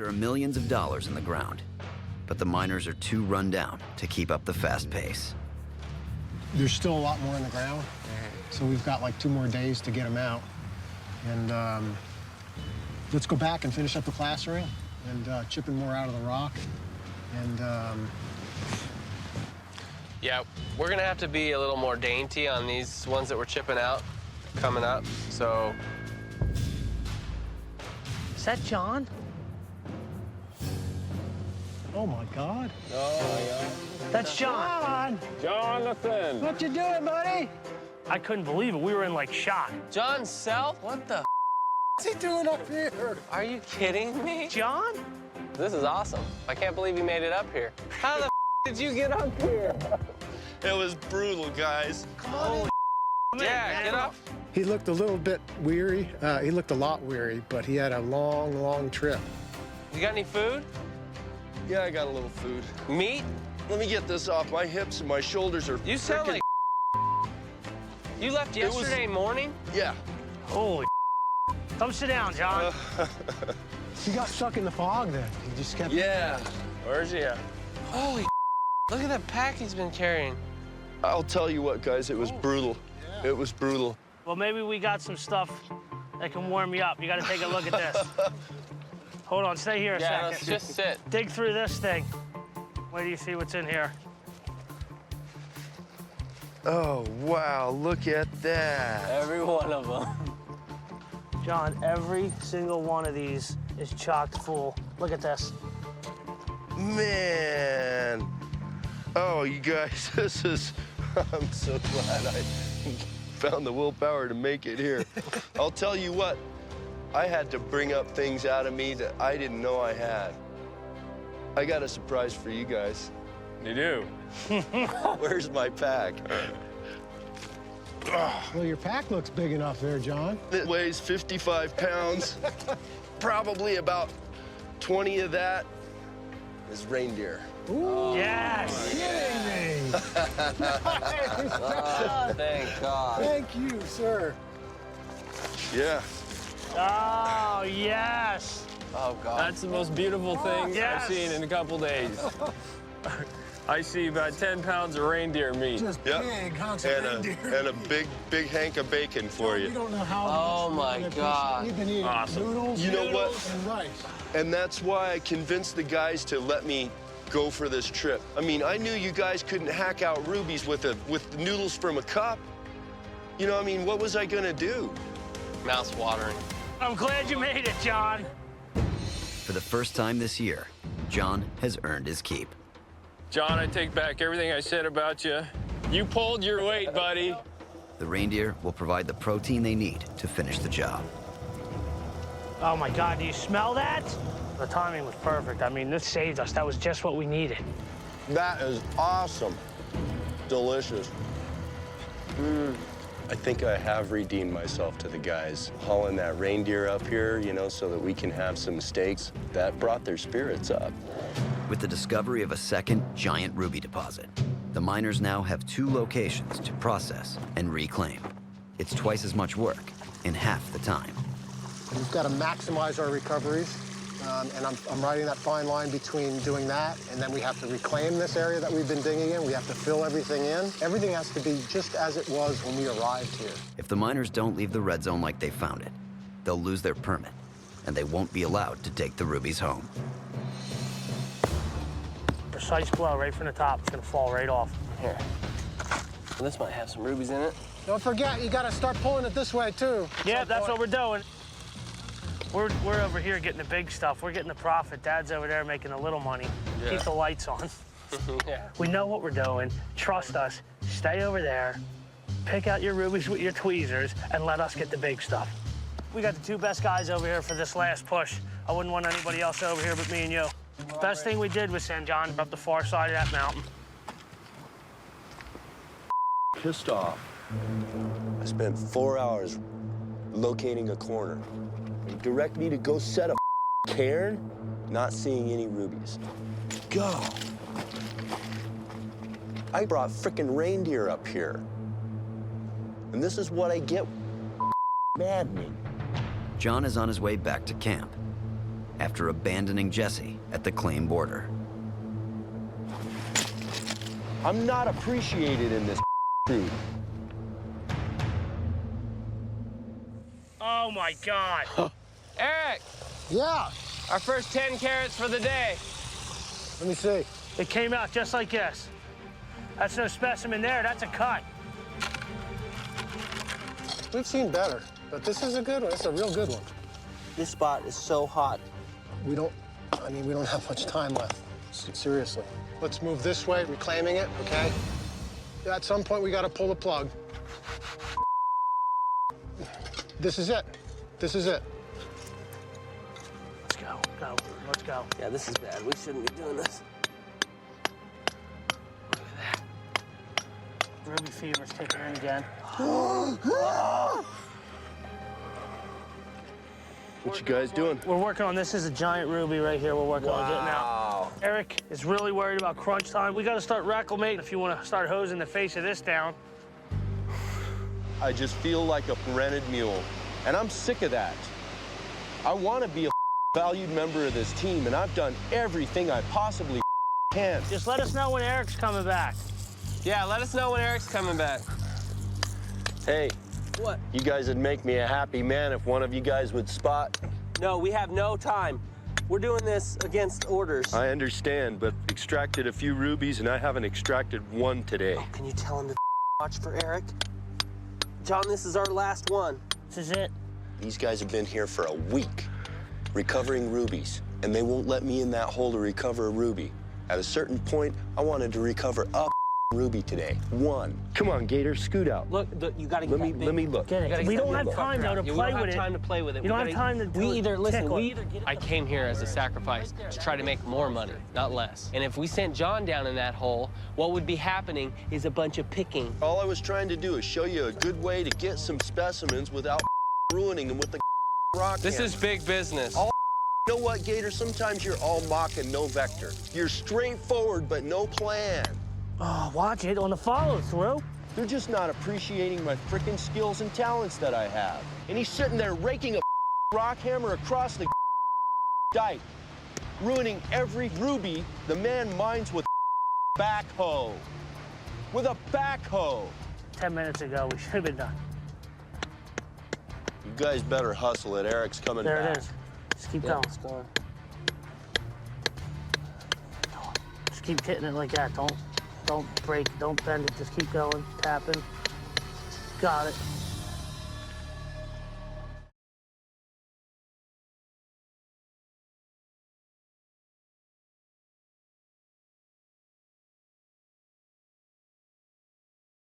There are millions of dollars in the ground, but the miners are too run down to keep up the fast pace. There's still a lot more in the ground, so we've got like 2 more days to get them out. And let's go back and finish up the plastering and chipping more out of the rock. And yeah, we're gonna have to be a little more dainty on these ones that we're chipping out coming up, so. Is that John? oh my God. Oh, my God. That's John. Jonathan! What you doing, buddy? I couldn't believe it. We were in like shock. John Self? What the? What's he doing up here? Are you kidding me? John? This is awesome. I can't believe you made it up here. How the did you get up here? It was brutal, guys. Come on. Yeah, get up. He looked a little bit weary. He looked a lot weary, but he had a long, long trip. You got any food? Yeah, I got a little food. Meat? Let me get this off. My hips and my shoulders are You sound frickin' like you left It was- yesterday morning? Yeah. Holy. Come sit down, John. He got stuck in the fog then. He just kept... Yeah. Where's he at? Holy look at that pack he's been carrying. I'll tell you what, guys, it was brutal. Yeah. It was brutal. Well, maybe we got some stuff that can warm you up. You got to take a look at this. Hold on, stay here a Yeah, second. let's just sit. Dig through this thing. Wait till you see what's in here. Oh, wow, look at that. Every one of them. John, every single one of these is chocked full. Look at this. Man. Oh, you guys, this is, I'm so glad I found the willpower to make it here. I'll tell you what, I had to bring up things out of me that I didn't know I had. I got a surprise for you guys. You do? Where's my pack? Well, your pack looks big enough there, John. It weighs 55 pounds. Probably about 20 of that is reindeer. Ooh, Yes. kidding me. Nice. Oh, thank God. Thank you, sir. Yeah. Oh, yes. Oh, God. That's the most beautiful thing Yes. I've seen in a couple days. I see about 10 pounds of reindeer meat. Just Yep. big hunks of reindeer. And a big hank of bacon for We you. don't know how Oh, much my we've been- God. We've been eating Awesome. noodles, You know what? noodles, and rice. And that's why I convinced the guys to let me go for this trip. I mean, I knew you guys couldn't hack out rubies with noodles from a cup. You know, I mean, what was I gonna do? Mouth's watering. I'm glad you made it, John. For the first time this year, John has earned his keep. John, I take back everything I said about you. You pulled your weight, buddy. The reindeer will provide the protein they need to finish the job. Oh, my God, do you smell that? The timing was perfect. I mean, this saved us. That was just what we needed. That is awesome. Delicious. I think I have redeemed myself to the guys. Hauling that reindeer up here, you know, so that we can have some steaks, that brought their spirits up. With the discovery of a second giant ruby deposit, the miners now have 2 locations to process and reclaim. It's twice as much work in half the time. We've got to maximize our recoveries, and I'm riding that fine line between doing that, and then we have to reclaim this area that we've been digging in. We have to fill everything in. Everything has to be just as it was when we arrived here. If the miners don't leave the red zone like they found it, they'll lose their permit, and they won't be allowed to take the rubies home. Precise blow right from the top. It's going to fall right off. Here. This might have some rubies in it. Don't forget, you got to start pulling it this way, too. Yeah, that's what we're doing. We're over here getting the big stuff. We're getting the profit. Dad's over there making a little money. Yeah. Keep the lights on. Yeah. We know what we're doing. Trust us. Stay over there. Pick out your rubies with your tweezers and let us get the big stuff. We got the 2 best guys over here for this last push. I wouldn't want anybody else over here but me and you. Best thing we did was send John up the far side of that mountain. Pissed off. I spent 4 hours locating a corner. They direct me to go set a cairn, not seeing any rubies. Go. I brought frickin' reindeer up here. And this is what I get. Maddening. John is on his way back to camp. after abandoning Jesse at the claim border. I'm not appreciated in this crew. Oh my God. Eric, Yeah, our first 10 carats for the day. let me see. It came out just like this. That's no specimen there, that's a cut. We've seen better, but this is a good one. It's a real good one. This spot is so hot. We don't have much time left. Seriously. Let's move this way, reclaiming it, okay? At some point, we gotta pull the plug. This is it. This is it. Let's go, let's go. Yeah, this is bad. We shouldn't be doing this. Ruby fever's kicking in again. What you guys doing? We're working on this. Is a giant ruby right here. We're working on getting out. Eric is really worried about crunch time. We got to start reclimating if you want to start hosing the face of this down. I just feel like a rented mule, and I'm sick of that. I want to be a valued member of this team, and I've done everything I possibly can. Just let us know when Eric's coming back. Yeah, let us know when Eric's coming back. Hey, What? you guys would make me a happy man if one of you guys would spot. No, we have no time. We're doing this against orders. I understand, but extracted a few rubies, and I haven't extracted one today. Oh, can you tell him to watch for Eric? John, this is our last one. This is it. These guys have been here for a week, recovering rubies, and they won't let me in that hole to recover a ruby. At a certain point, I wanted to recover a ruby today. One. Come on, Gator, scoot out. Look, you gotta get that big. Let me look. Get it. We don't have time, though, to Yeah, we play don't with have it. time to play with it. You don't have time to We either, listen, tickle we it. either get it. I came here as a sacrifice to try to make more money, not less. And if we sent John down in that hole, what would be happening is a bunch of picking. All I was trying to do is show you a good way to get some specimens without ruining them with the rock This hammer. is big business. You know what, Gator? Sometimes you're all mock and no vector. You're straightforward, but no plan. Oh, watch it on the follow-through. They're just not appreciating my frickin' skills and talents that I have. And he's sitting there raking a rock hammer across the dike, ruining every ruby the man mines with a backhoe. With a backhoe. 10 minutes ago, we should have been done. You guys better hustle it. Eric's coming There back. it is. Just keep Yeah, going. it's going. Just keep hitting it like that. Don't break, don't bend it. Just keep going, tapping. Got it.